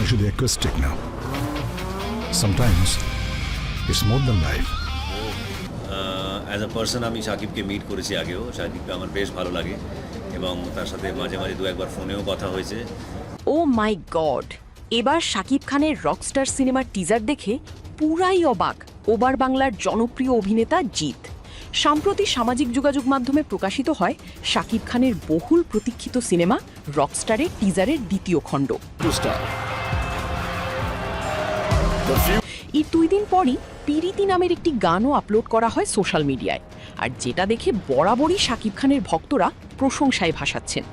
মানে শুধু অ্যাকোস্টিক না, sometimes it's more than life. As a person আমি শাকিবকে মিট করেছি আগেও, শাকিবকে আমার বেশ ভালো লাগে এবং তার সাথে মাঝে মাঝে দু একবার ফোনেও কথা হয়েছে। ও মাই গড, এবার শাকিব খানের রকস্টার সিনেমার টিজার দেখে পুরাই অবাক ওবার বাংলার জনপ্রিয় অভিনেতা জিৎ। সম্প্রতি সামাজিক যোগাযোগ মাধ্যমে প্রকাশিত হয় শাকিব খানের বহুল প্রতীক্ষিত সিনেমা রকস্টারের টিজারের দ্বিতীয় খণ্ড। এর 2 দিন পরই পিরিতি নামের একটি গানও আপলোড করা হয় সোশ্যাল মিডিয়ায়, আর যেটা দেখে বরাবরই শাকিব খানের ভক্তরা প্রশংসায় ভাসাচ্ছেন।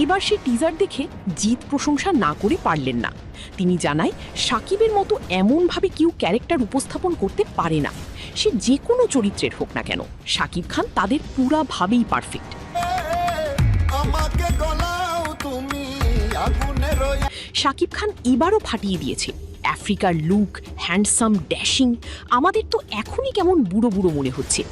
এবার সে টিজার দেখে জিৎ প্রশংসা না করে পারলেন না। তিনি জানায় শাকিবের মতো এমনভাবে কেউ ক্যারেক্টার উপস্থাপন করতে পারে না, সে যে কোনো চরিত্রের হোক না কেন, শাকিব খান তাদের পুরাভাবেই পারফেক্ট। শাকিব খান এবারও ফাটিয়ে দিয়েছে, আফ্রিকার লুক, হ্যান্ডসাম, ড্যাশিং, আমাদের তো এখনই কেমন বুড়ো বুড়ো মনে হচ্ছে।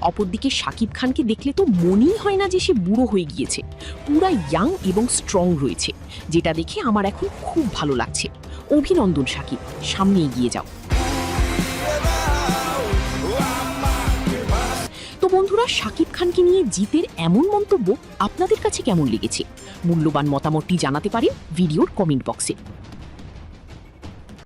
অপরদিকে শাকিব খানকে দেখলে তো মনেই হয় না যে সে বুড়ো হয়ে গিয়েছে, পুরা ইয়াং এবং স্ট্রং রয়েছে, যেটা দেখে আমার এখন খুব ভালো লাগছে। অভিনন্দন শাকিব, সামনে এগিয়ে যাও। তো বন্ধুরা, শাকিব খানকে নিয়ে জিতের এমন মন্তব্য আপনাদের কাছে কেমন লেগেছে? মূল্যবান মতামতটি জানাতে পারেন ভিডিওর কমেন্ট বক্সে।